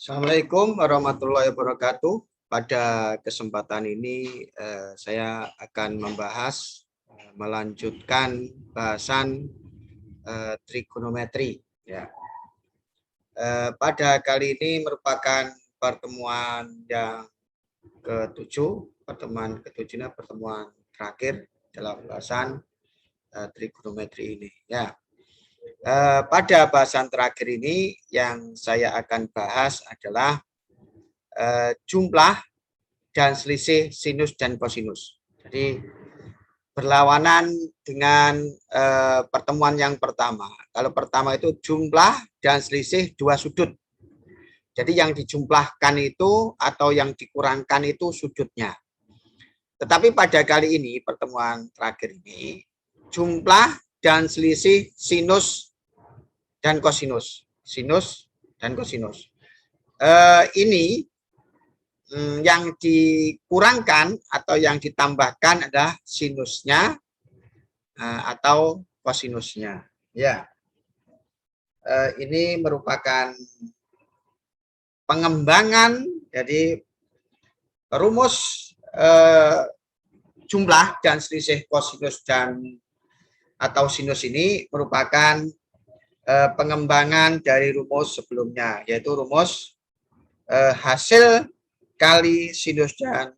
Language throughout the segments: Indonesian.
Assalamualaikum warahmatullahi wabarakatuh. Pada kesempatan ini saya akan membahas melanjutkan bahasan trigonometri. Ya. Pada kali ini merupakan pertemuan yang ketujuh. Pertemuan ketujuhnya pertemuan terakhir dalam bahasan trigonometri ini. Ya. Pada bahasan terakhir ini yang saya akan bahas adalah jumlah dan selisih sinus dan kosinus. Jadi berlawanan dengan pertemuan yang pertama. Kalau pertama itu jumlah dan selisih dua sudut. Jadi yang dijumlahkan itu atau yang dikurangkan itu sudutnya. Tetapi pada kali ini, pertemuan terakhir ini, jumlah dan selisih sinus dan kosinus. Sinus dan kosinus. Ini yang dikurangkan atau yang ditambahkan adalah sinusnya atau kosinusnya. Ya, ini merupakan pengembangan. Jadi rumus jumlah dan selisih kosinus dan atau sinus ini merupakan pengembangan dari rumus sebelumnya, yaitu rumus hasil kali sinus dan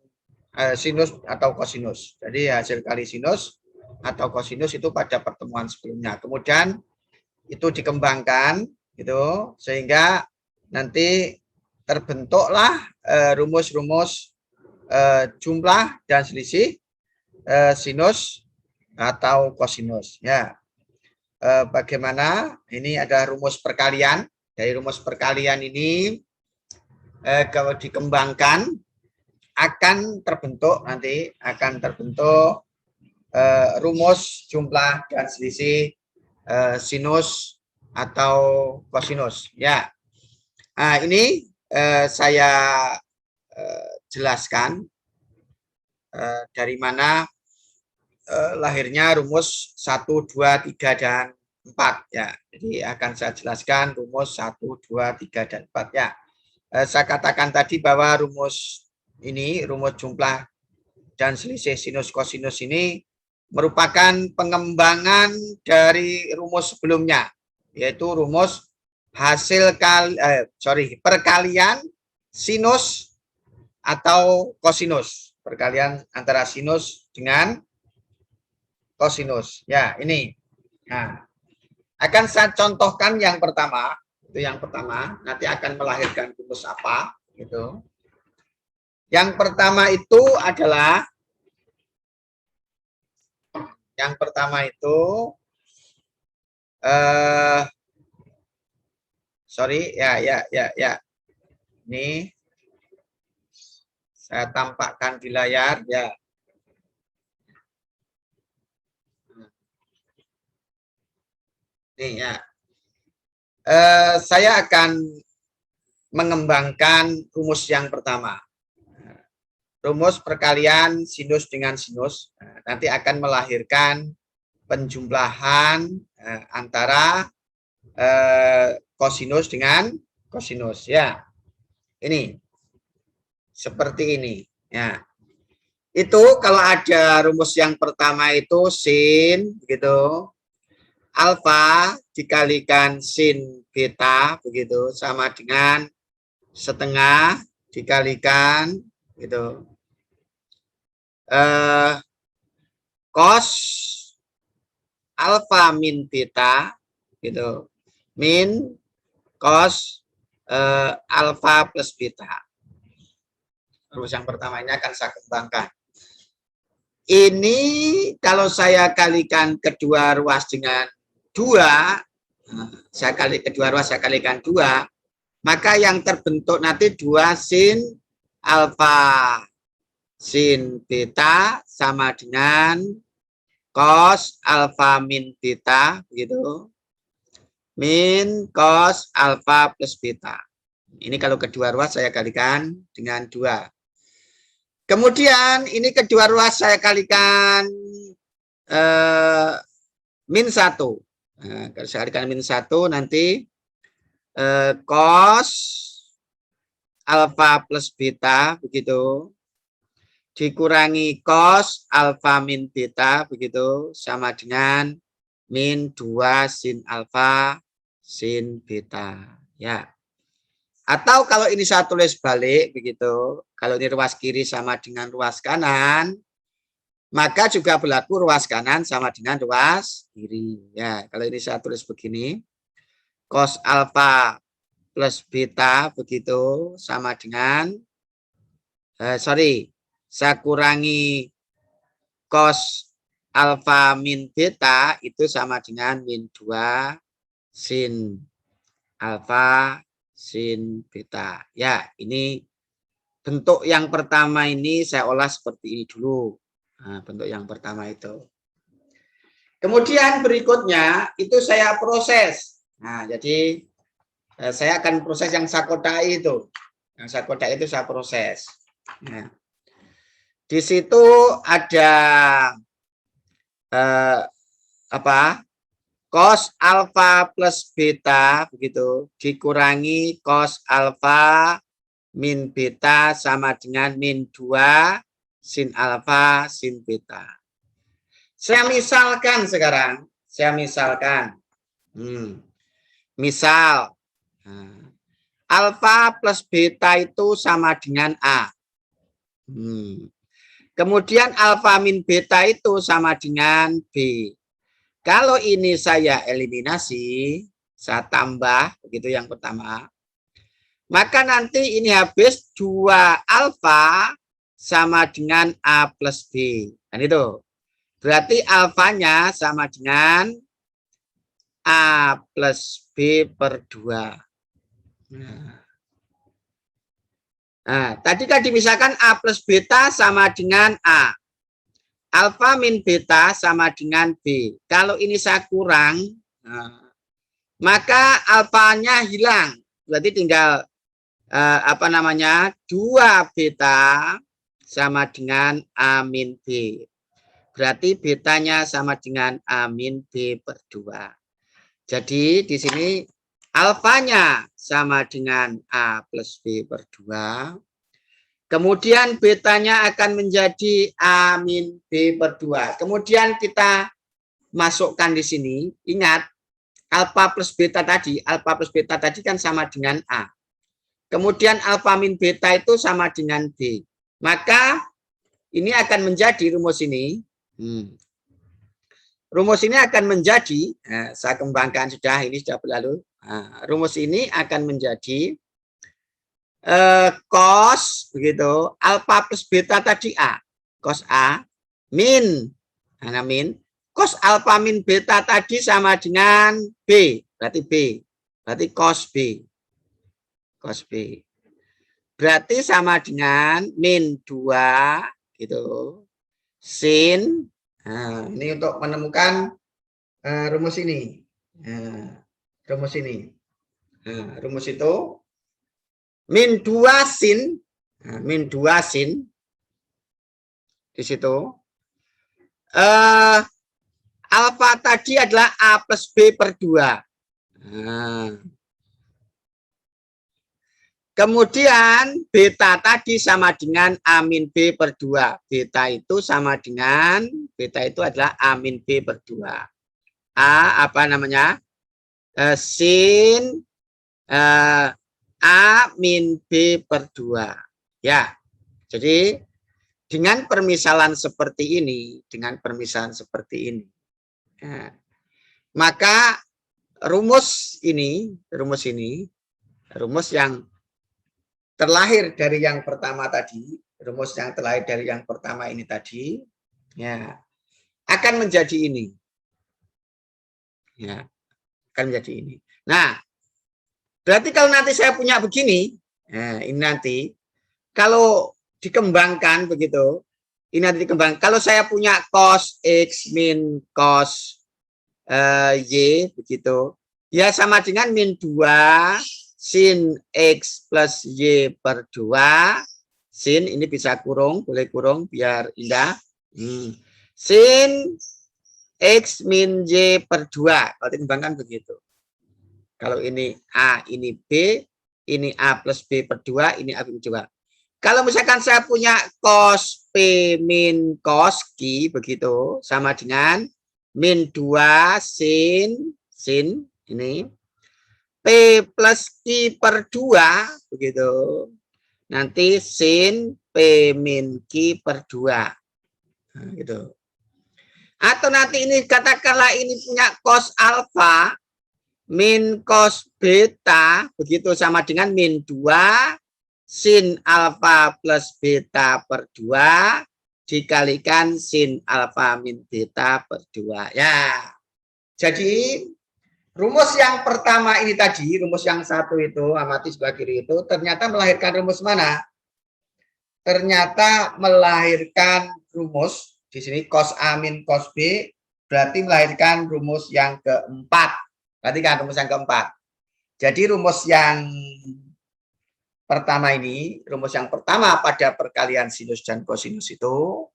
sinus atau kosinus. Jadi hasil kali sinus atau kosinus itu pada pertemuan sebelumnya. Kemudian itu dikembangkan gitu sehingga nanti terbentuklah rumus-rumus jumlah dan selisih sinus atau kosinus. Ya. Bagaimana? Ini ada rumus perkalian. Dari rumus perkalian ini kalau dikembangkan akan terbentuk rumus jumlah dan selisih sinus atau kosinus. Ya, nah, ini saya jelaskan dari mana lahirnya rumus 1, 2, 3, dan 4. Ya, jadi akan saya jelaskan rumus 1, 2, 3, dan 4. Ya. Saya katakan tadi bahwa rumus ini, rumus jumlah dan selisih sinus kosinus ini merupakan pengembangan dari rumus sebelumnya, yaitu rumus hasil perkalian sinus atau kosinus, perkalian antara sinus dengan kosinus. Ya, ini. Nah, akan saya contohkan yang pertama. Itu yang pertama, nanti akan melahirkan rumus apa gitu. Yang pertama itu adalah sorry ya. Ini saya tampakkan di layar ya. Ini ya. Saya akan mengembangkan rumus yang pertama. Rumus perkalian sinus dengan sinus nanti akan melahirkan penjumlahan antara kosinus dengan kosinus. Ya, ini seperti ini. Ya, itu kalau ada rumus yang pertama itu sin, gitu. Alfa dikalikan sin beta begitu sama dengan setengah dikalikan gitu cos alfa min beta gitu min cos alfa plus beta. Rumus yang pertama ini akan saya kembangkan. Ini kalau saya kalikan kedua ruas dengan 2, saya kalikan 2, maka yang terbentuk nanti 2 sin alfa sin beta sama dengan cos alfa min beta begitu min cos alfa plus beta. Ini kalau kedua ruas saya kalikan dengan 2. Kemudian ini kedua ruas saya kalikan min 1. Nah, kalau saya kalikan min 1 nanti cos alfa plus beta, begitu. Dikurangi cos alfa min beta, begitu. Sama dengan min 2 sin alfa sin beta. Ya. Atau kalau ini saya tulis balik, begitu. Kalau ini ruas kiri sama dengan ruas kanan, maka juga berlaku ruas kanan sama dengan ruas kiri. Ya, kalau ini saya tulis begini. Cos alfa plus beta, begitu. Sama dengan, saya kurangi cos alfa min beta, itu sama dengan min 2 sin alfa sin beta. Ya, ini bentuk yang pertama ini saya olah seperti ini dulu. Nah, bentuk yang pertama itu. Kemudian berikutnya itu saya proses. Nah, jadi saya akan proses yang saya kodai itu. Yang saya kodai itu saya proses. Nah, di situ ada cos alfa plus beta, begitu, dikurangi cos alfa min beta sama dengan min 2 sin alfa sin beta. Saya misalkan sekarang, misal alfa plus beta itu sama dengan A. Kemudian alfa min beta itu sama dengan B. Kalau ini saya eliminasi, saya tambah, begitu yang pertama. Maka nanti ini habis 2 alfa sama dengan A plus B. Kan itu. Berarti alfanya sama dengan A plus B per 2. Nah, tadi kan dimisahkan A plus beta sama dengan A. Alfa min beta sama dengan B. Kalau ini saya kurang, maka alfanya hilang. Berarti tinggal 2 beta sama dengan A min B. Berarti betanya sama dengan A min B per 2. Jadi di sini alfanya sama dengan A plus B per 2. Kemudian betanya akan menjadi A min B per 2. Kemudian kita masukkan di sini. Ingat, alfa plus beta tadi kan sama dengan A. Kemudian alfa min beta itu sama dengan B. Maka ini akan menjadi rumus ini. Rumus ini akan menjadi, saya kembangkan ini sudah berlalu. Rumus ini akan menjadi cos, begitu, alfa plus beta tadi A. Cos A min, cos alfa min beta tadi sama dengan B. Berarti B. Berarti cos B. Cos B. Berarti sama dengan min 2, gitu. Sin. Nah, ini untuk menemukan rumus ini. Rumus ini. Rumus itu min 2 sin. Min 2 sin. Di situ. Alfa tadi adalah A plus B per 2. Kemudian beta tadi sama dengan A min B per 2. Beta itu sama dengan, beta itu adalah A min B per 2. A sin A min B per 2. Ya, jadi dengan permisalan seperti ini, maka rumus yang terlahir dari yang pertama tadi, ya, akan menjadi ini. Ya, akan menjadi ini. Nah, berarti kalau nanti saya punya begini, ini nanti, kalau dikembangkan begitu, ini nanti dikembangkan. Kalau saya punya cos X min cos Y, begitu, ya sama dengan min 2 sin X plus Y per 2. Sin ini bisa kurung, boleh kurung biar indah. Sin X min Y per 2. Kalau dikembangkan begitu. Kalau ini A, ini B, ini A plus B per 2, ini A per 2. Kalau misalkan saya punya cos P min cos Q, begitu, sama dengan min 2 sin ini, P plus Q per 2, begitu. Nanti sin P min Q per 2. Nah, gitu. Atau nanti ini katakanlah ini punya cos alfa min cos beta, begitu, sama dengan min 2 sin alfa plus beta per 2 dikalikan sin alfa min beta per 2. Ya. Jadi rumus yang pertama ini tadi, rumus yang satu itu, amati sebelah kiri itu, ternyata melahirkan rumus mana? Ternyata melahirkan rumus, di sini cos A min cos B, berarti melahirkan rumus yang keempat. Berarti kan rumus yang keempat. Jadi rumus yang pertama ini, rumus yang pertama pada perkalian sinus dan kosinus itu,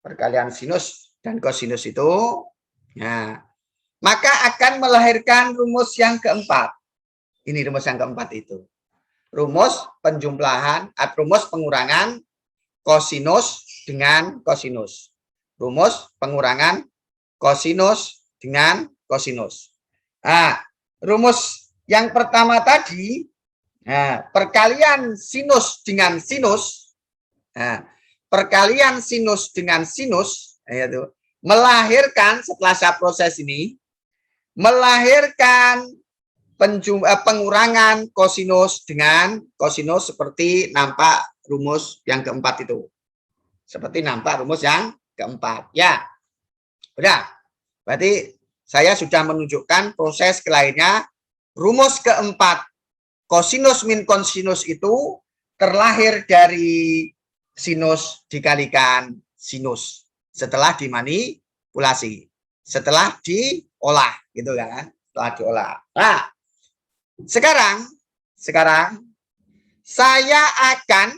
perkalian sinus dan kosinus itu, nah, maka akan melahirkan rumus yang keempat. Ini rumus yang keempat itu. Rumus penjumlahan, rumus pengurangan kosinus dengan kosinus. Rumus pengurangan kosinus dengan kosinus. Nah, rumus yang pertama tadi, nah, perkalian sinus dengan sinus, nah, perkalian sinus dengan sinus, yaitu melahirkan, setelah saya proses ini, melahirkan pengurangan kosinus dengan kosinus seperti nampak rumus yang keempat itu. Seperti nampak rumus yang keempat. Ya, udah. Berarti saya sudah menunjukkan proses lainnya. Rumus keempat kosinus min kosinus itu terlahir dari sinus dikalikan sinus setelah dimanipulasi, setelah diolah, gitu kan? Setelah diolah. Nah, sekarang saya akan,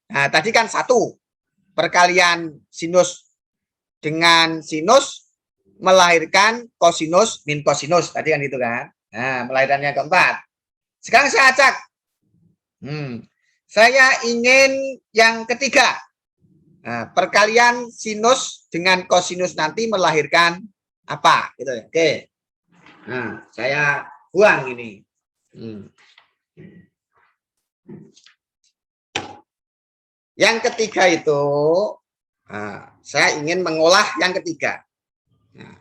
nah tadi kan satu, perkalian sinus dengan sinus melahirkan kosinus min kosinus, tadi kan itu kan? Nah, melahirkannya keempat. Sekarang saya acak. Saya ingin yang ketiga. Nah, perkalian sinus dengan kosinus nanti melahirkan apa? Gitu ya. Oke. Nah, saya buang ini. Yang ketiga itu, saya ingin mengolah yang ketiga. Nah,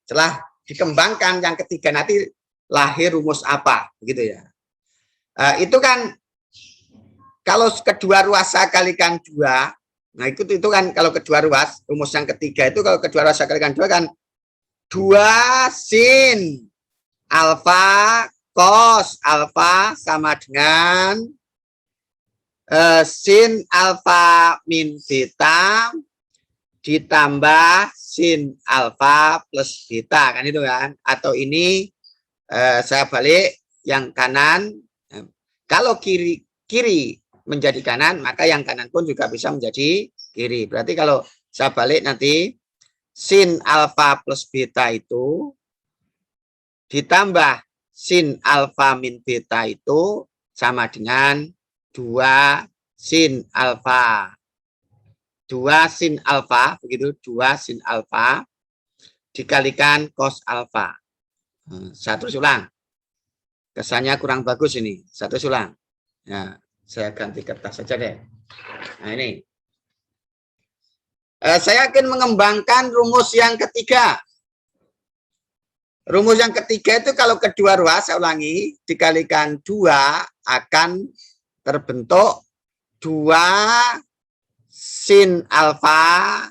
setelah dikembangkan yang ketiga nanti lahir rumus apa, begitu ya. Itu kan kalau kedua ruas saya kalikan 2, nah itu kan kalau kedua ruas, rumus yang ketiga itu kalau kedua ruas saya kalikan 2 kan 2 sin alfa cos alfa sama dengan sin alfa min beta ditambah sin alfa plus beta, kan itu kan. Atau ini saya balik yang kanan, kalau kiri menjadi kanan, maka yang kanan pun juga bisa menjadi kiri. Berarti kalau saya balik nanti sin alfa plus beta itu ditambah sin alfa min beta itu sama dengan 2 sin alfa. 2 sin alfa, begitu, 2 sin alfa dikalikan cos alfa. Satu ulang. Kesannya kurang bagus ini. Satu ulang. Ya, saya ganti kertas saja deh. Nah, ini. Saya akan mengembangkan rumus yang ketiga. Rumus yang ketiga itu kalau kedua ruas, saya ulangi, dikalikan 2 akan terbentuk 2 sin alfa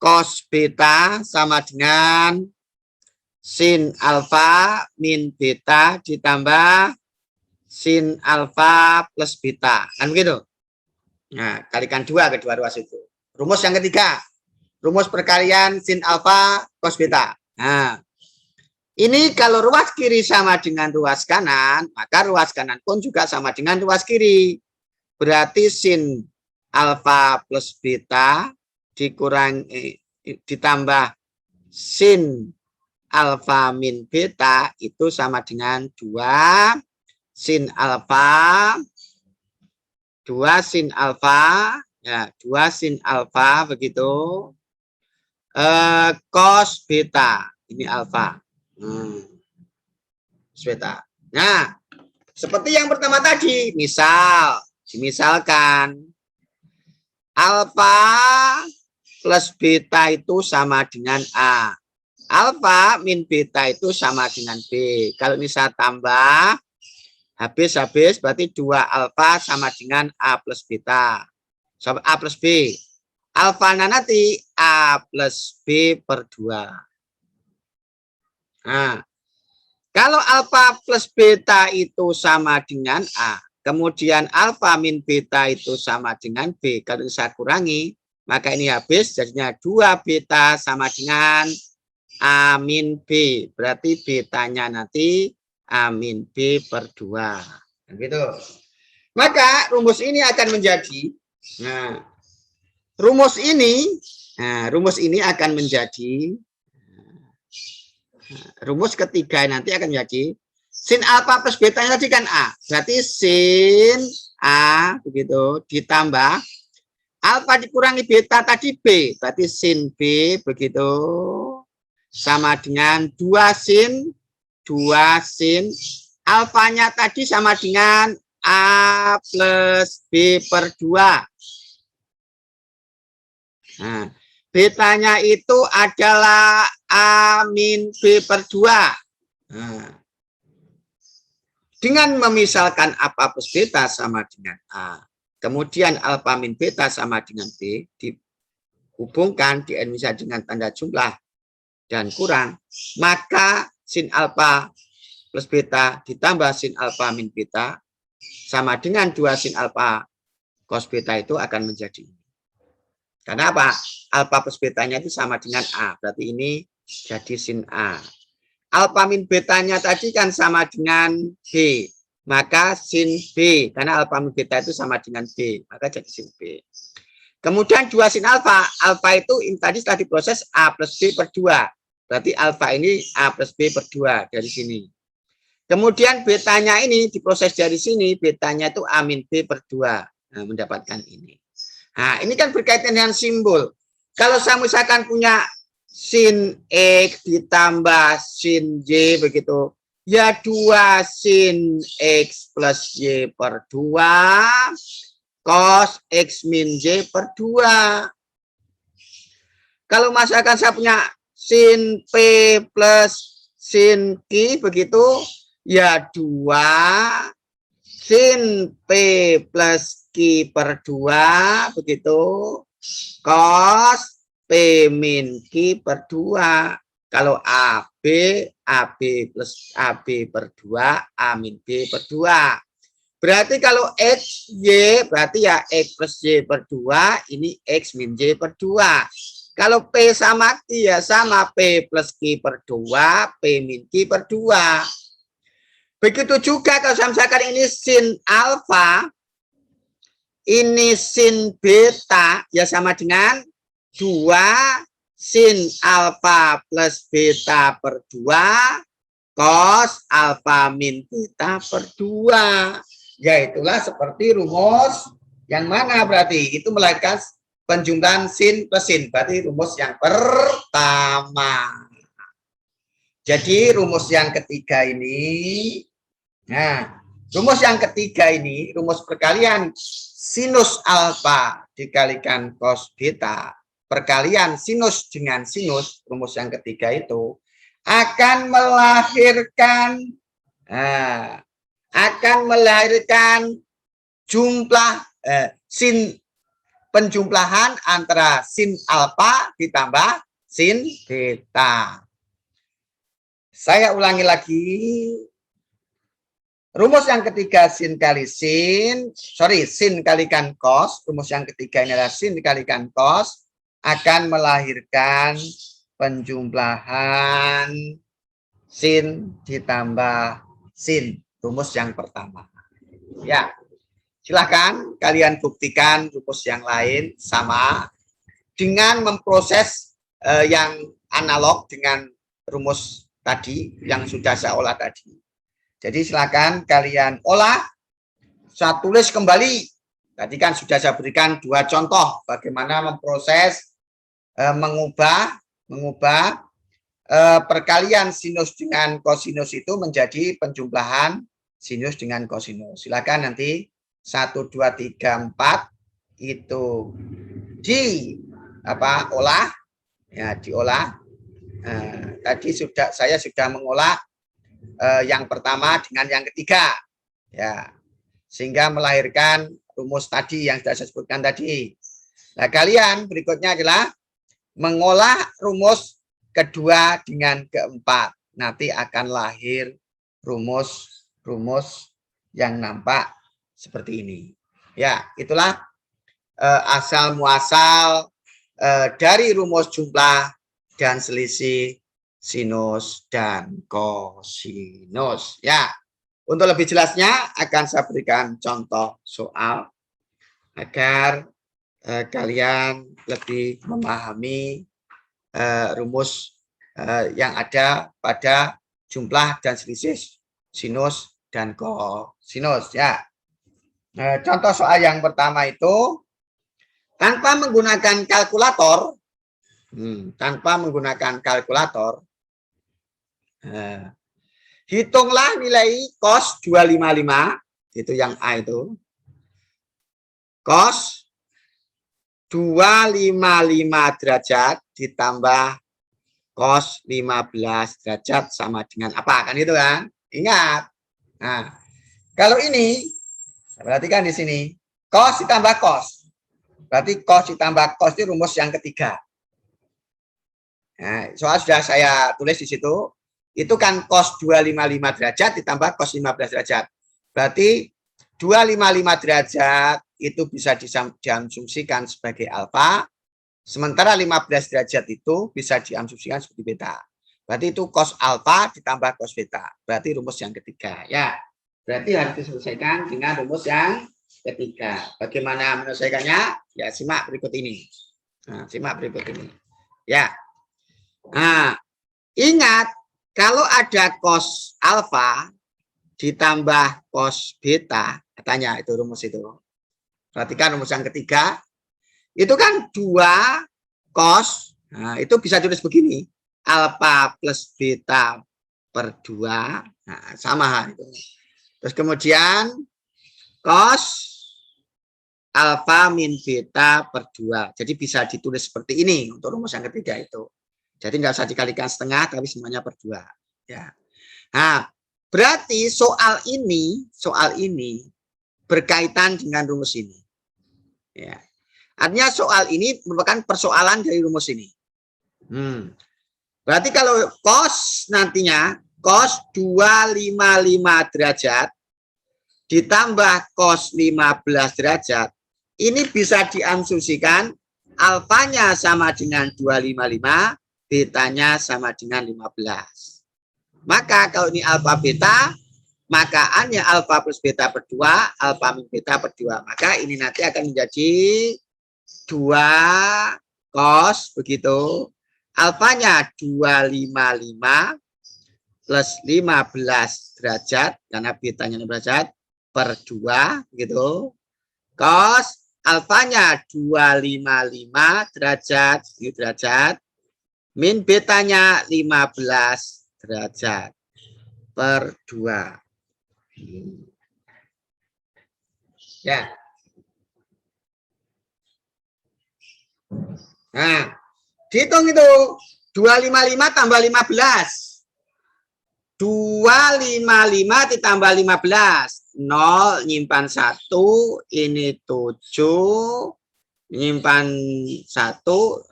cos beta sama dengan sin alfa min beta ditambah sin alfa plus beta, kan begitu. Nah, kalikan 2 kedua ruas itu. Rumus yang ketiga, rumus perkalian sin alfa cos beta. Nah, ini kalau ruas kiri sama dengan ruas kanan, maka ruas kanan pun juga sama dengan ruas kiri. Berarti sin alfa plus beta ditambah sin alfa min beta itu sama dengan 2 sin alfa, 2 sin alfa, ya 2 sin alfa begitu, cos beta, ini alfa, beta. Nah, seperti yang pertama tadi, misalkan alfa plus beta itu sama dengan A. Alfa min beta itu sama dengan B. Kalau ini saya tambah, habis berarti 2 alfa sama dengan A plus beta. A plus B. Alfanya nanti A plus B per 2. Nah, kalau alfa plus beta itu sama dengan A, kemudian alfa min beta itu sama dengan B. Kalau saya kurangi, maka ini habis, jadinya 2 beta sama dengan A min B. Berarti betanya nanti A min B per 2. Gitu. Maka rumus ini akan menjadi, rumus ini akan menjadi, rumus ketiga nanti akan menjadi sin alfa plus beta tadi kan A. Berarti sin A begitu ditambah alfa dikurangi beta tadi B. Berarti sin B begitu sama dengan 2 sin alfanya tadi sama dengan A plus B per 2. Nah, betanya itu adalah A min B per 2. Nah, dengan memisalkan alfa plus beta sama dengan A, kemudian alfa min beta sama dengan B, dihubungkan, dimisah dengan tanda jumlah dan kurang, maka sin alfa plus beta ditambah sin alfa min beta sama dengan 2 sin alfa cos beta itu akan menjadi. Karena apa? Alfa plus betanya itu sama dengan A. Berarti ini jadi sin A. Alfa min betanya tadi kan sama dengan B. Maka sin B. Karena alfa min beta itu sama dengan B. Maka jadi sin B. Kemudian 2 sin alfa. Alfa itu tadi setelah diproses A plus B per 2. Berarti alfa ini A plus B per 2 dari sini. Kemudian betanya ini diproses dari sini. Betanya itu A min B per 2. Nah, mendapatkan ini. Nah, ini kan berkaitan dengan simbol. Kalau saya misalkan punya sin X ditambah sin Y begitu, ya 2 sin X plus Y per 2 cos X min Y per 2. Kalau misalkan saya punya sin P plus sin Q begitu, ya 2 sin P plus Q per 2 begitu cos P min Q per 2. Kalau AB plus AB per 2 A min B per 2. Berarti kalau X Y berarti ya X plus Y per 2, ini X min Y per 2. Kalau P sama Q ya sama P plus Q per 2 P min Q per 2. Begitu juga kalau saya misalkan ini sin alfa, ini sin beta, ya sama dengan 2 sin alfa plus beta per 2 cos alfa min beta per 2. Ya itulah seperti rumus yang mana berarti itu melahirkan penjumlahan sin plus sin. Berarti rumus yang pertama. Jadi rumus yang ketiga ini, nah rumus yang ketiga ini, rumus perkalian sinus alfa dikalikan cos beta, perkalian sinus dengan sinus, rumus yang ketiga itu akan melahirkan jumlah sin penjumlahan antara sin alfa ditambah sin beta. Saya ulangi lagi. Rumus yang ketiga sin kalikan cos. Rumus yang ketiga ini adalah sin dikalikan cos akan melahirkan penjumlahan sin ditambah sin. Rumus yang pertama. Ya, silakan kalian buktikan rumus yang lain sama dengan memproses yang analog dengan rumus tadi yang sudah saya olah tadi. Jadi silakan kalian olah, saya tulis kembali. Tadi kan sudah saya berikan 2 contoh bagaimana memproses mengubah perkalian sinus dengan kosinus itu menjadi penjumlahan sinus dengan kosinus. Silakan nanti 1, 2, 3, 4 itu olah, ya diolah. Tadi saya sudah mengolah yang pertama dengan yang ketiga, ya, sehingga melahirkan rumus tadi yang sudah saya sebutkan tadi. Nah, kalian berikutnya adalah mengolah rumus kedua dengan keempat. Nanti akan lahir rumus yang nampak seperti ini. Ya, itulah asal muasal dari rumus jumlah dan selisih sinus dan kosinus. Ya, untuk lebih jelasnya akan saya berikan contoh soal agar kalian lebih memahami rumus yang ada pada jumlah dan selisih sinus dan kosinus. Ya, contoh soal yang pertama itu tanpa menggunakan kalkulator. Hitunglah nilai cos 255, itu yang A itu. Cos 255 derajat ditambah cos 15 derajat sama dengan apa? Kan itu kan? Ingat. Nah, kalau ini, perhatikan di sini. Cos ditambah cos. Berarti cos ditambah cos itu rumus yang ketiga. Nah, soal sudah saya tulis di situ. Itu kan cos 255 derajat ditambah cos 15 derajat. Berarti 255 derajat itu bisa diasumsikan sebagai alfa. Sementara 15 derajat itu bisa diasumsikan sebagai beta. Berarti itu cos alfa ditambah cos beta. Berarti rumus yang ketiga. Ya, berarti harus diselesaikan dengan rumus yang ketiga. Bagaimana menyelesaikannya? Ya, simak berikut ini. Nah, simak berikut ini. Ya. Nah, ingat. Kalau ada cos alfa ditambah cos beta, katanya itu rumus itu. Perhatikan rumus yang ketiga. Itu kan 2 cos. Nah, itu bisa tulis begini. Alfa plus beta per 2. Nah, sama itu. Terus kemudian cos alfa min beta per 2. Jadi bisa ditulis seperti ini untuk rumus yang ketiga itu. Jadi nggak usah dikalikan setengah, tapi semuanya per 2. Ya. Nah, berarti soal ini berkaitan dengan rumus ini. Ya. Artinya soal ini merupakan persoalan dari rumus ini. Berarti kalau cos nantinya, cos 255 derajat ditambah cos 15 derajat, ini bisa diasumsikan alfanya sama dengan 255, betanya sama dengan 15. Maka kalau ini alfa beta, maka A-nya alfa plus beta per 2, alfa min beta per 2. Maka ini nanti akan menjadi 2 cos, begitu. Alfanya 255 plus 15 derajat, karena betanya 15 derajat, per 2, gitu. Cos, alfanya 255 derajat, ini derajat, min betanya 15 derajat per 2. Ya. Nah, dihitung itu 255 tambah 15. 255 ditambah 15. 0 nyimpan 1, ini 7, nyimpan 1,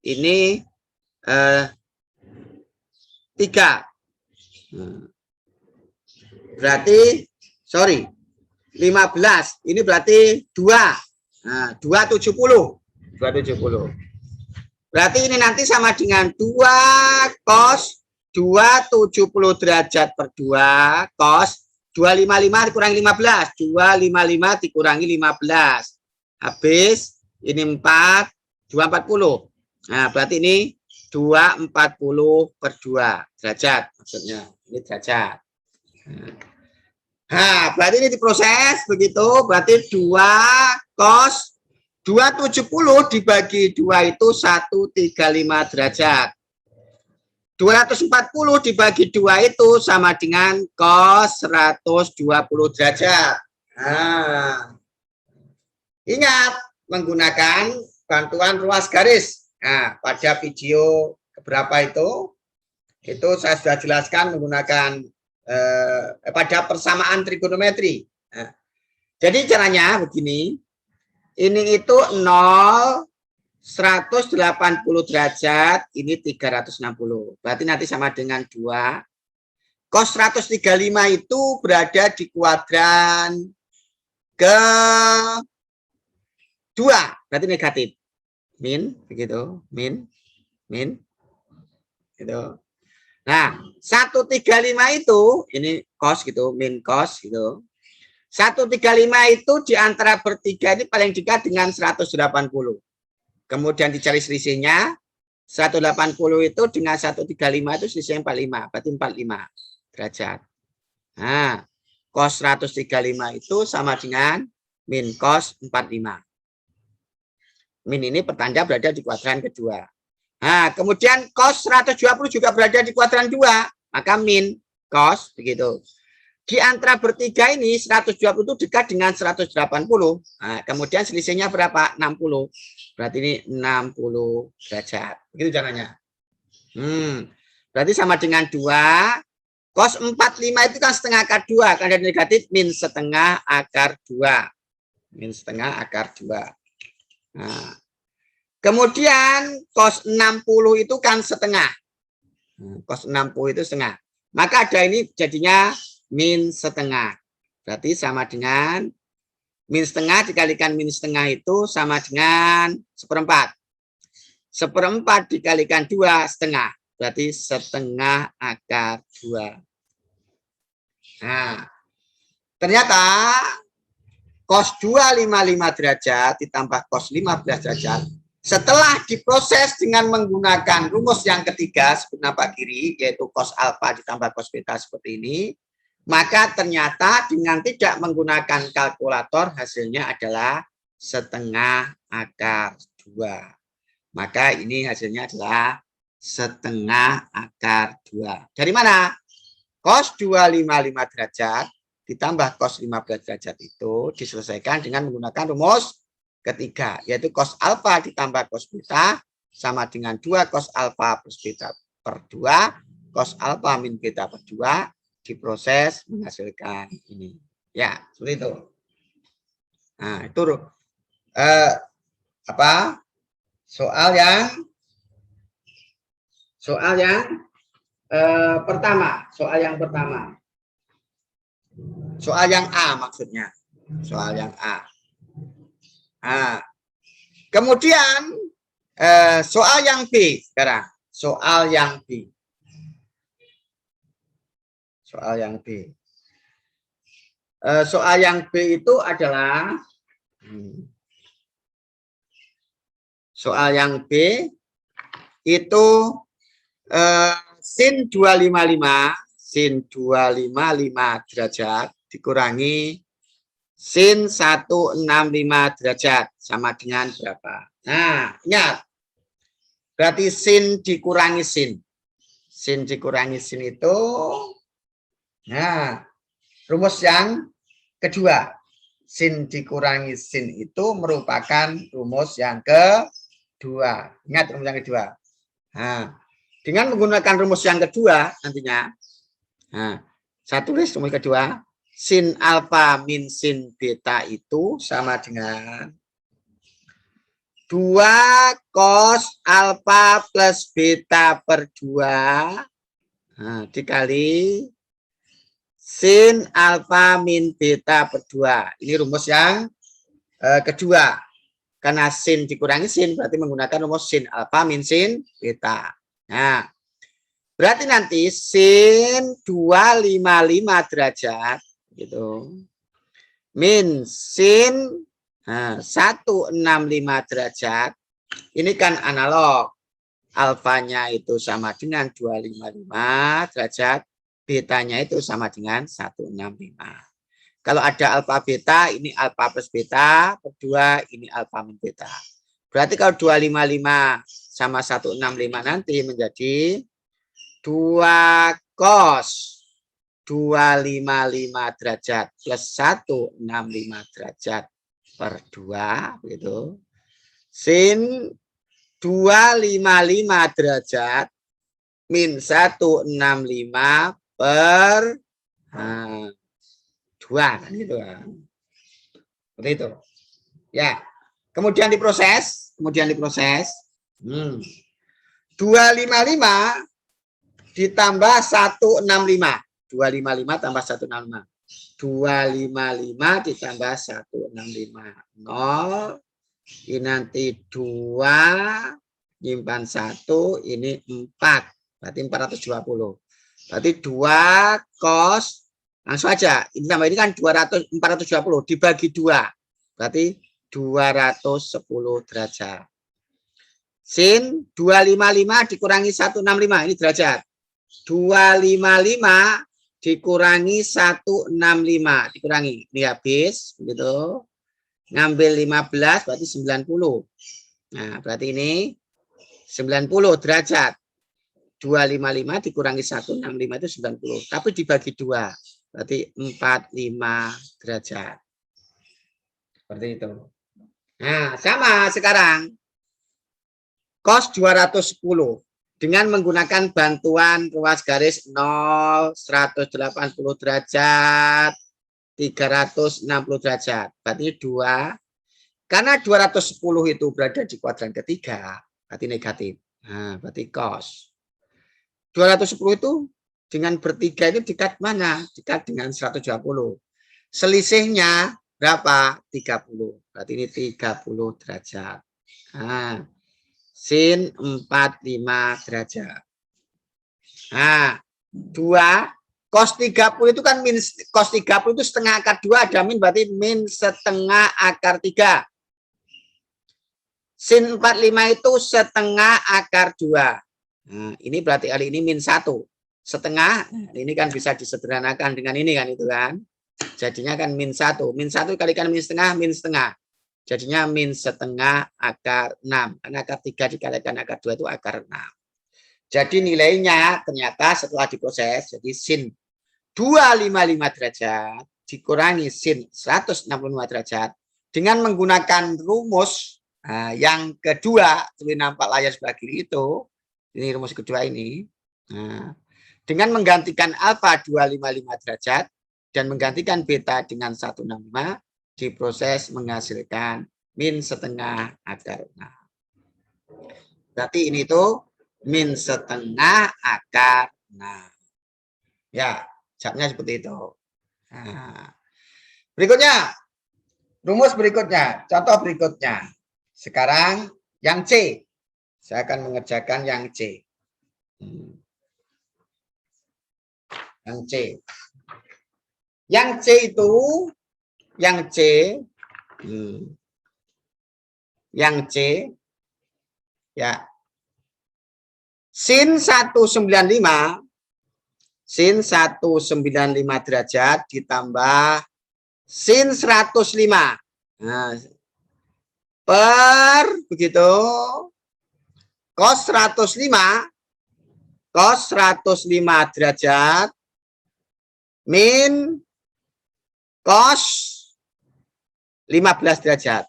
ini 3. Berarti, 15. Ini berarti 2. Nah, 270. 270. Berarti ini nanti sama dengan 2 cos 270 derajat per 2 cos 255 dikurangi 15. 255 dikurangi 15. Habis ini 4, 240. Nah, berarti ini 240 per 2 derajat maksudnya. Ini derajat. Nah, berarti ini diproses begitu, berarti 2 cos 270 dibagi 2 itu 135 derajat. 240 dibagi 2 itu sama dengan cos 120 derajat. Nah, ingat menggunakan bantuan ruas garis. Nah, pada video keberapa itu saya sudah jelaskan menggunakan pada persamaan trigonometri. Nah, jadi caranya begini, ini itu 0, 180 derajat, ini 360. Berarti nanti sama dengan 2. Cos 135 itu berada di kuadran ke 2, berarti negatif. Min, begitu, min, gitu. Nah, 135 itu ini cos gitu, min cos gitu. 135 itu di antara bertiga ini paling dekat dengan 180. Kemudian dicari selisihnya. 180 itu dengan 135 itu selisihnya 45, berarti 45 derajat. Nah, cos 135 itu sama dengan min cos 45. Min ini pertanda berada di kuadran kedua. Nah, kemudian cos 120 juga berada di kuadran 2, maka min cos begitu. Di antara bertiga ini 120 itu dekat dengan 180. Nah, kemudian selisihnya berapa? 60. Berarti ini 60 derajat. Begitu caranya. Berarti sama dengan 2. Cos 45 itu kan setengah akar 2. Karena negatif min setengah akar 2. Min setengah akar 2. Nah, kemudian cos 60 itu kan setengah. Cos 60 itu setengah. Maka ada ini jadinya min setengah. Berarti sama dengan min setengah dikalikan min setengah itu sama dengan seperempat. Seperempat dikalikan 2 setengah. Berarti setengah akar 2. Nah, ternyata cos 255 derajat ditambah cos 15 derajat setelah diproses dengan menggunakan rumus yang ketiga sebut nama kiri yaitu cos alfa ditambah cos beta seperti ini, maka ternyata dengan tidak menggunakan kalkulator hasilnya adalah setengah akar 2. Maka ini hasilnya adalah setengah akar 2. Dari mana? Cos 255 derajat ditambah cos 15 derajat itu diselesaikan dengan menggunakan rumus ketiga, yaitu cos alfa ditambah cos beta sama dengan 2 cos alfa plus beta per 2, cos alfa min beta per 2, diproses menghasilkan ini. Ya, seperti itu. Nah, itu soal yang pertama. Soal yang A maksudnya. Soal yang A. Nah, kemudian soal yang B sekarang. Soal yang B. Soal yang B. Soal yang B itu adalah soal yang B itu sin 255 derajat dikurangi sin 165 derajat sama dengan berapa? Nah, ingat. Berarti sin dikurangi sin. Sin dikurangi sin itu, nah, rumus yang kedua. Sin dikurangi sin itu merupakan rumus yang kedua. Ingat rumus yang kedua. Nah, dengan menggunakan rumus yang kedua nantinya, nah, saya tulis rumus kedua. Sin alfa min sin beta itu sama dengan 2 cos alfa plus beta per 2 dikali sin alfa min beta per 2. Ini rumus yang kedua. Karena sin dikurangi sin berarti menggunakan rumus sin alfa min sin beta. Nah, berarti nanti sin 255 derajat gitu. Min sin 165 derajat. Ini kan analog. alfanya itu sama dengan 255 derajat, betanya itu sama dengan 165. Kalau ada alfa beta, ini alfa plus beta, per 2 ini alfa min beta. Berarti kalau 255 sama 165 nanti menjadi 2 cos 255 derajat plus 165 derajat per 2 begitu. Sin 255 derajat min 165 per 2 kan gitu kan. Seperti itu. Ya. Kemudian diproses, 255 ditambah 165. 255 tambah 165. 255 ditambah 165. 0. Ini nanti 2 nyimpan 1, ini 4. Berarti 420. Berarti 2 cos langsung aja. Ini tambah ini kan 420 dibagi 2. Berarti 210 derajat. Sin 255 dikurangi 165 ini derajat. 255 dikurangi 165 dikurangi. Ini habis begitu. Ngambil 15 berarti 90. Nah, berarti ini 90 derajat. 255 dikurangi 165 itu 90. Tapi dibagi 2. Berarti 45 derajat. Seperti itu. Nah, sama sekarang. Cos 210 dengan menggunakan bantuan ruas garis 0, 180 derajat, 360 derajat. Berarti 2. Karena 210 itu berada di kuadran ketiga, berarti negatif. Nah, berarti cos. 210 itu dengan bertiga itu dekat mana? Dekat dengan 120. Selisihnya berapa? 30. Berarti ini 30 derajat. Nah, sin 45 derajat. Nah, 2 cos 30 itu kan min cos 30 itu setengah akar 2 ada min berarti min setengah akar 3. Sin 45 itu setengah akar 2. Nah, ini berarti kali ini min 1. Setengah, ini kan bisa disederhanakan dengan ini kan itu kan. Jadinya kan min 1. Min 1 kalikan min setengah. Jadinya min setengah akar 6. Karena akar 3 dikalikan akar 2 itu akar 6. Jadi nilainya ternyata setelah diproses, jadi sin 255 derajat dikurangi sin 165 derajat dengan menggunakan rumus yang kedua, seperti nampak layar sebelah kiri itu, ini rumus kedua ini. Nah, dengan menggantikan alfa 255 derajat dan menggantikan beta dengan 165, diproses menghasilkan min setengah akar 6. Berarti ini tuh min setengah akar 6. Ya, catnya seperti itu. Nah, berikutnya, rumus berikutnya, contoh berikutnya. Sekarang yang C. Saya akan mengerjakan yang C. Yang C. Yang C itu, yang C, ya, sin 195 derajat ditambah sin 105. Nah, per begitu cos 105 derajat min cos 15 derajat.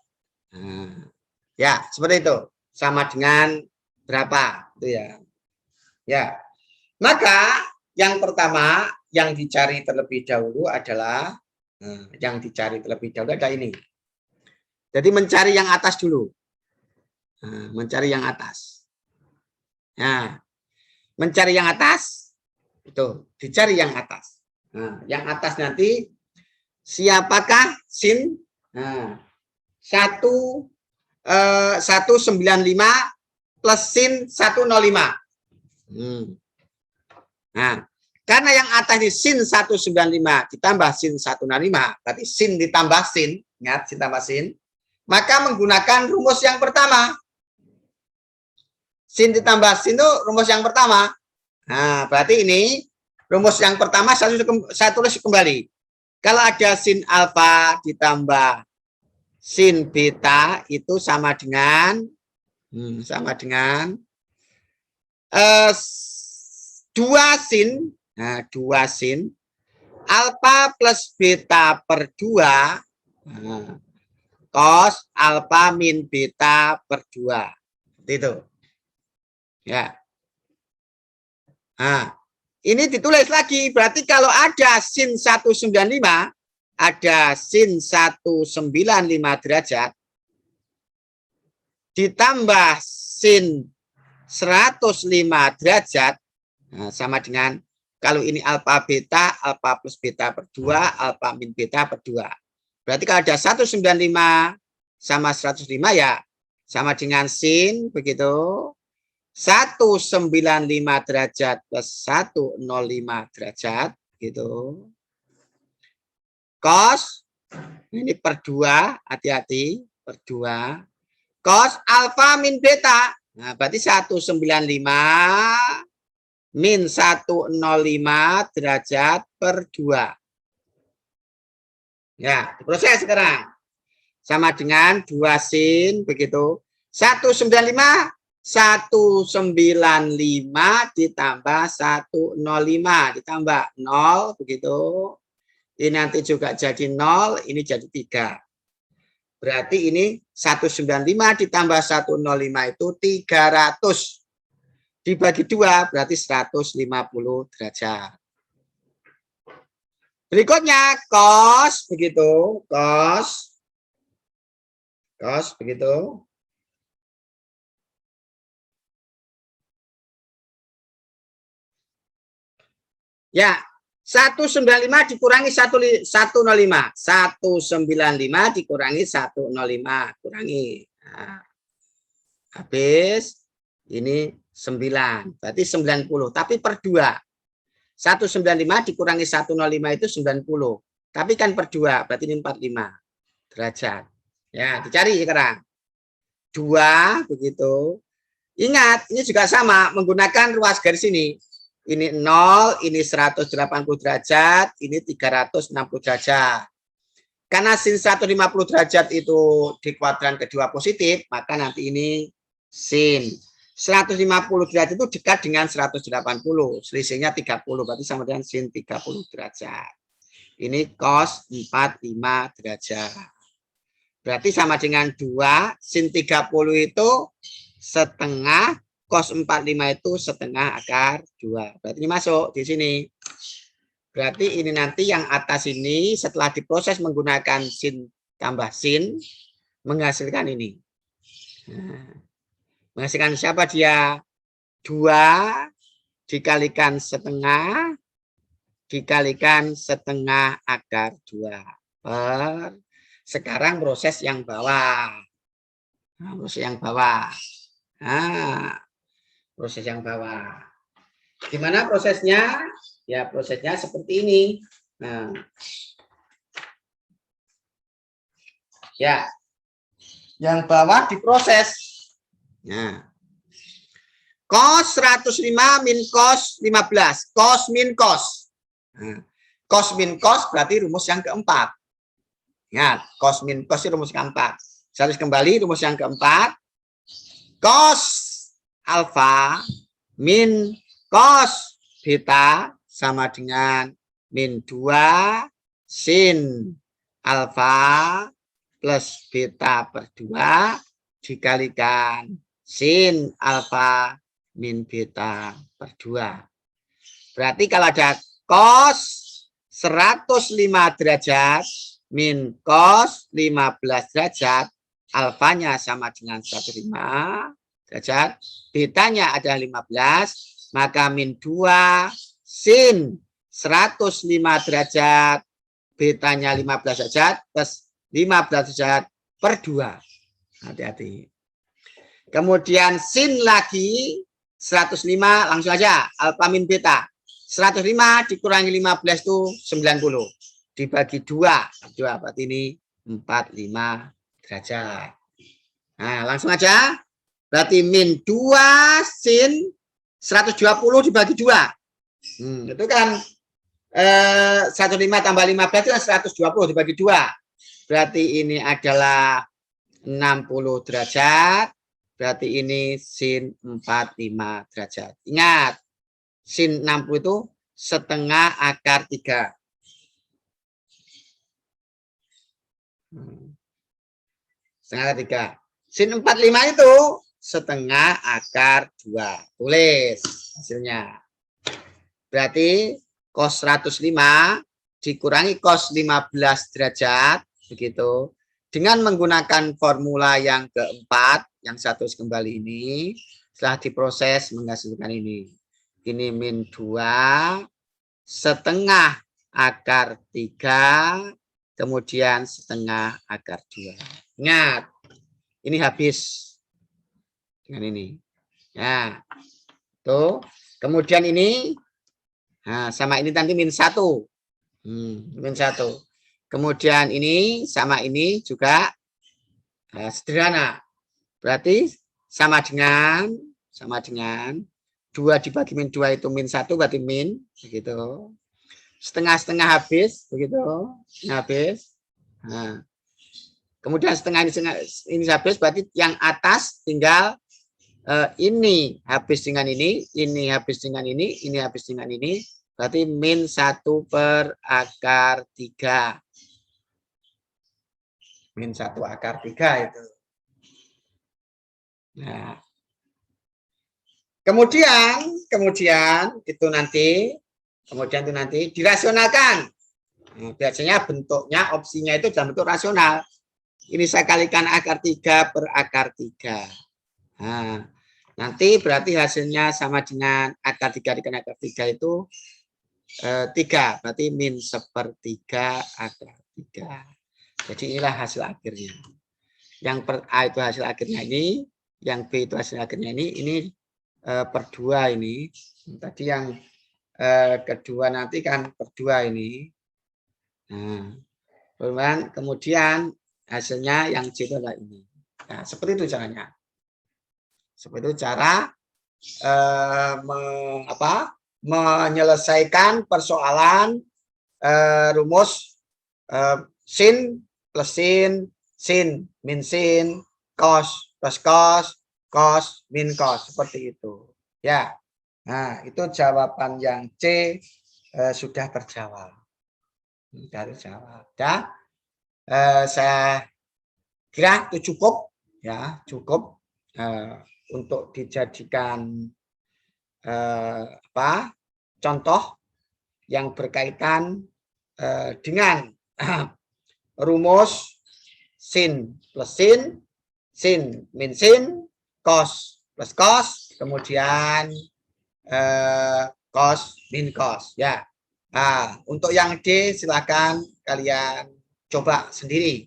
Nah, ya, seperti itu. Sama dengan berapa? Itu ya. Ya. Maka yang pertama yang dicari terlebih dahulu adalah ini. Jadi mencari yang atas dulu. Mencari yang atas. Nah, mencari yang atas itu dicari yang atas. Nah, yang atas nanti siapakah sin 195 plus sin 105. Nah, karena yang atas ini sin 195 ditambah sin 105, berarti sin ditambah sin, ingat sin tambah sin, maka menggunakan rumus yang pertama. Sin ditambah sin itu rumus yang pertama. Nah, berarti ini rumus yang pertama saya tulis kembali. Kalau ada sin alfa ditambah sin beta itu sama dengan dua sin. Nah, dua sin alfa plus beta per 2 cos alfa min beta per 2. Itu. Ya. Nah, ini ditulis lagi. Berarti kalau ada sin 195, ada sin 195 derajat, ditambah sin 105 derajat, nah, sama dengan kalau ini alfa beta, alfa plus beta per 2, alfa min beta per 2. Berarti kalau ada 195 sama 105 ya sama dengan sin begitu. 195 derajat plus 105 derajat gitu. Cos ini per 2, hati-hati, per 2. Cos alfa min beta. Nah, berarti 195 min 105 derajat per 2. Ya, proses sekarang. Sama dengan 2 sin begitu. 195 ditambah 105 ditambah 0 begitu. Ini nanti juga jadi 0, ini jadi 3. Berarti ini 195 ditambah 105 itu 300. Dibagi 2 berarti 150 derajat. Berikutnya cos begitu, cos begitu. Ya, 195 dikurangi 105. 195 dikurangi 105. Kurangi. Nah, habis ini 9. Berarti 90. Tapi per 2. 195 dikurangi 105 itu 90. Tapi kan per 2. Berarti ini 45 derajat. Ya, dicari sekarang. 2 begitu. Ingat, ini juga sama menggunakan ruas garis ini. Ini 0, ini 180 derajat, ini 360 derajat. Karena sin 150 derajat itu di kuadran kedua positif, maka nanti ini sin 150 derajat itu dekat dengan 180, selisihnya 30, berarti sama dengan sin 30 derajat. Ini cos 45 derajat. Berarti sama dengan 2, sin 30 itu setengah, cos 45 itu setengah akar 2. Berarti ini masuk di sini. Berarti ini nanti yang atas ini setelah diproses menggunakan sin tambah sin menghasilkan ini. Nah, menghasilkan siapa dia? 2 dikalikan setengah akar 2 per. Sekarang proses yang bawah. Nah, proses yang bawah. Nah, proses yang bawah. Gimana prosesnya? Ya, prosesnya seperti ini. Nah, ya, yang bawah diproses. Nah, cos 105 min cos 15. Cos min cos. Nah, cos min cos berarti rumus yang keempat. Ingat, cos min cos itu rumus keempat. Saya tulis kembali rumus yang keempat. Cos alfa min cos beta sama dengan min 2 sin alfa plus beta per 2 dikalikan sin alfa min beta per 2. Berarti kalau ada cos 105 derajat min cos 15 derajat, alfanya sama dengan 105 derajat, betanya ada 15, maka min 2 sin 105 derajat, betanya 15 derajat plus 15 derajat per 2. Hati-hati. Kemudian sin lagi 105, langsung aja alfa min beta. 105 dikurangi 15 itu 90. Dibagi 2 berarti ini 45 derajat. Nah, langsung aja. Berarti min 2 sin 120 dibagi 2. Itu kan 15 tambah 15 itu 120 dibagi 2. Berarti ini adalah 60 derajat. Berarti ini sin 45 derajat. Ingat, sin 60 itu setengah akar 3. Setengah akar 3. Sin 45 itu setengah akar 2. Tulis hasilnya. Berarti cos 105 dikurangi cos 15 derajat. Begitu. Dengan menggunakan formula yang keempat, yang satu kembali ini, setelah diproses menghasilkan ini. Ini min 2 setengah akar 3, kemudian setengah akar 2. Ingat, ini habis dengan ini. Ya, tuh. Kemudian ini, nah, sama ini nanti min 1. Min 1. Kemudian ini sama ini juga sederhana. Berarti sama dengan 2 dibagi min 2 itu min 1 berarti min begitu. Setengah-setengah habis begitu. Habis. Nah. Kemudian setengah ini habis berarti yang atas tinggal ini habis dengan ini habis dengan ini habis dengan ini. Berarti min 1 per akar 3. Min 1 akar 3 itu. Nah. Kemudian itu nanti dirasionalkan. Nah, biasanya bentuknya opsinya itu dalam bentuk rasional. Ini saya kalikan akar 3 per akar 3. Nah, nanti berarti hasilnya sama dengan akar 3 dikali akar 3 itu 3. Berarti min 1/3 akar 3. Jadi inilah hasil akhirnya. Yang per A itu hasil akhirnya ini, yang B itu hasil akhirnya ini per 2 ini. Tadi yang kedua nanti kan per 2 ini. Nah, kemudian hasilnya yang C itu adalah ini. Nah, seperti itu caranya. Seperti itu cara menyelesaikan persoalan rumus sin plus sin min sin, cos plus cos min cos, seperti itu. Ya. Nah, itu jawaban yang C sudah terjawab. Sudah terjawab. Ya. Saya kira itu cukup ya, cukup untuk dijadikan contoh yang berkaitan dengan rumus sin plus sin min sin, cos plus cos, kemudian cos min cos ya. Nah, untuk yang D silakan kalian coba sendiri.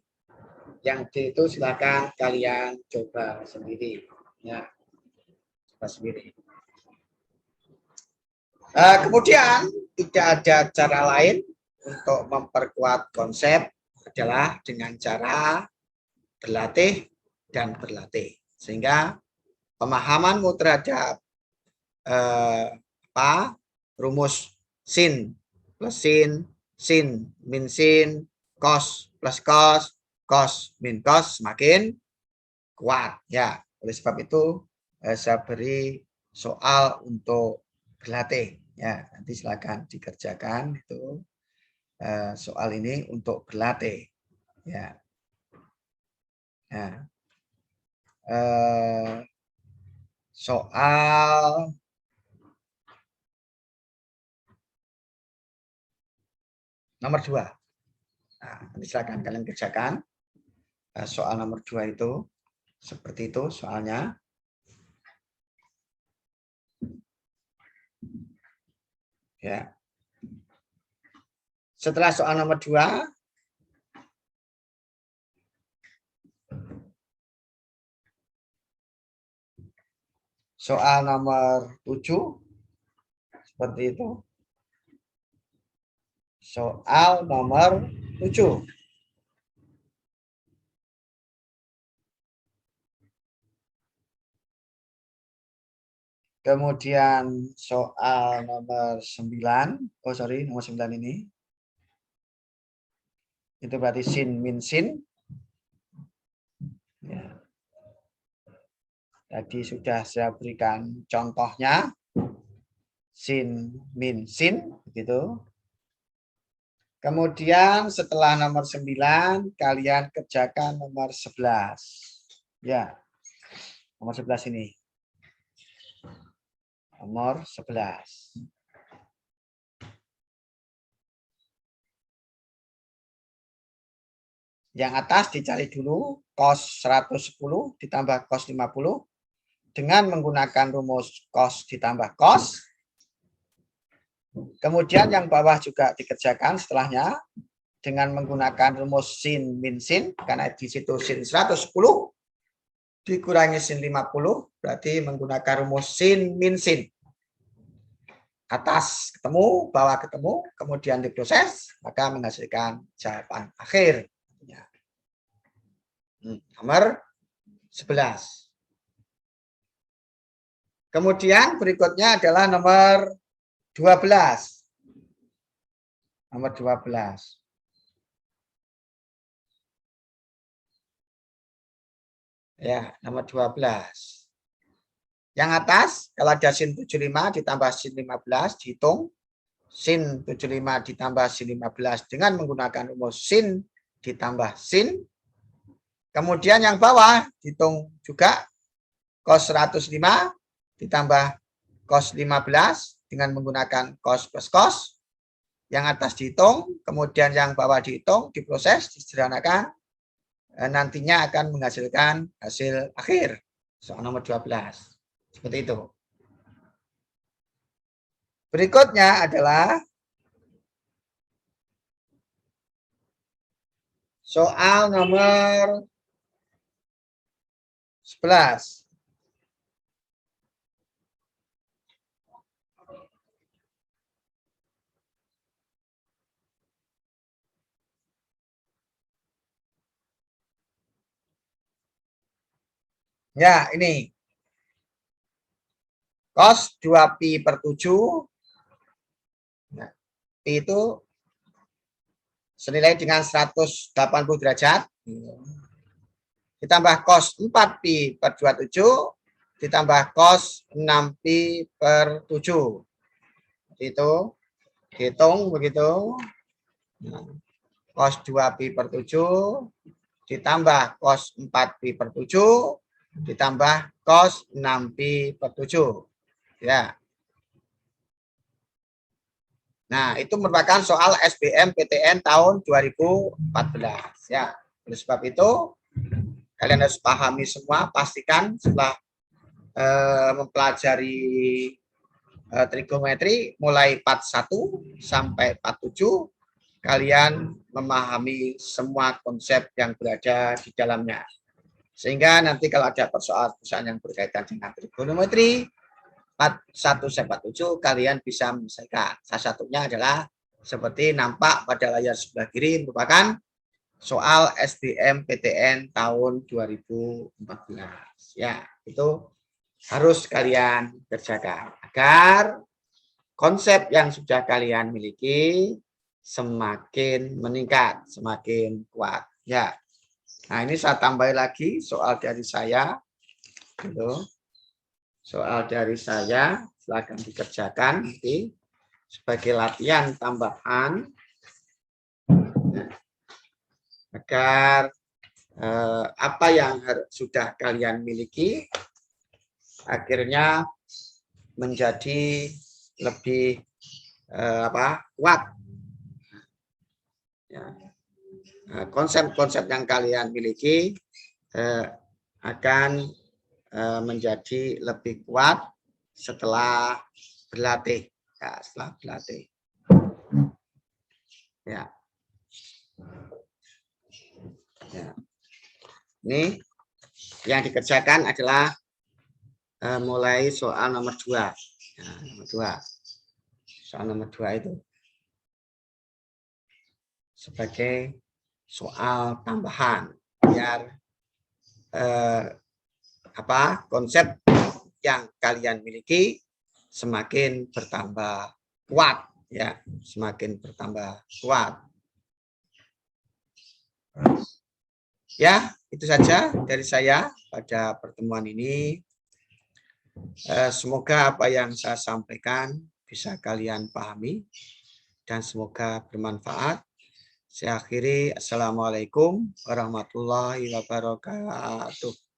Yang D itu silakan kalian coba sendiri ya. Coba sendiri. Kemudian tidak ada cara lain untuk memperkuat konsep adalah dengan cara berlatih dan berlatih, sehingga pemahamanmu terhadap rumus sin plus sin min sin, cos plus cos min cos semakin kuat ya. Oleh sebab itu saya beri soal untuk berlatih ya. Nanti silakan dikerjakan itu soal ini untuk berlatih ya. Nah, soal nomor 2. Nah, nanti silakan kalian kerjakan soal nomor 2 itu seperti itu soalnya. Ya. Setelah soal nomor 2, soal nomor 7 seperti itu. Soal nomor 7. Kemudian soal nomor 9. Oh, sorry, nomor 9 ini. Itu berarti sin min sin. Ya. Tadi sudah saya berikan contohnya. Sin min sin, begitu. Kemudian setelah nomor 9, kalian kerjakan nomor 11. Ya, nomor 11 ini. Nomor 11. Yang atas dicari dulu, cos 110 ditambah cos 50 dengan menggunakan rumus cos ditambah cos. Kemudian yang bawah juga dikerjakan setelahnya dengan menggunakan rumus sin min sin, karena di situ sin 110 dikurangi sin 50, berarti menggunakan rumus sin min sin. Atas ketemu, bawah ketemu, kemudian diproses, maka menghasilkan jawaban akhir. Nomor 11. Kemudian berikutnya adalah nomor 12. Nomor 12. Ya, nomor 12. Yang atas, kalau ada sin 75 ditambah sin 15, dihitung. Sin 75 ditambah sin 15 dengan menggunakan rumus sin ditambah sin. Kemudian yang bawah, dihitung juga cos 105 ditambah cos 15 dengan menggunakan cos plus cos. Yang atas dihitung, kemudian yang bawah dihitung, diproses, disederhanakan. Nantinya akan menghasilkan hasil akhir. Soal nomor 12. Seperti itu. Berikutnya adalah soal nomor 11. Ya, ini. Cos 2pi per 7. Nah, pi itu senilai dengan 180 derajat. Ditambah cos 4pi per 27. Ditambah cos 6pi per 7. Itu hitung begitu. Nah, cos 2pi per 7 ditambah cos 4pi per 7 ditambah cos 6pi per 7. Ya. Nah, itu merupakan soal SBM PTN tahun 2014. Ya. Oleh sebab itu, kalian harus pahami semua, pastikan setelah mempelajari trigonometri mulai part 1 sampai part 7, kalian memahami semua konsep yang berada di dalamnya. Sehingga nanti kalau ada persoalan-persoalan yang berkaitan dengan trigonometri, part 1 sampai 7 kalian bisa menyelesaikan. Salah satunya adalah seperti nampak pada layar sebelah kiri merupakan soal SBM PTN tahun 2014. Ya, itu harus kalian kerjakan agar konsep yang sudah kalian miliki semakin meningkat, semakin kuat. Ya. Nah, ini saya tambah lagi soal dari saya. Gitu. Soal dari saya silakan dikerjakan nanti sebagai latihan tambahan agar apa yang sudah kalian miliki akhirnya menjadi lebih kuat. Ya. Konsep-konsep yang kalian miliki akan menjadi lebih kuat setelah berlatih. Ya, setelah berlatih. Ya. Ya. Ini yang dikerjakan adalah mulai soal nomor 2. Ya, nomor 2. Soal nomor 2 itu sebagai soal tambahan biar konsep yang kalian miliki semakin bertambah kuat, ya, semakin bertambah kuat. Ya, itu saja dari saya pada pertemuan ini. Semoga apa yang saya sampaikan bisa kalian pahami dan semoga bermanfaat. Saya akhiri. Assalamualaikum warahmatullahi wabarakatuh.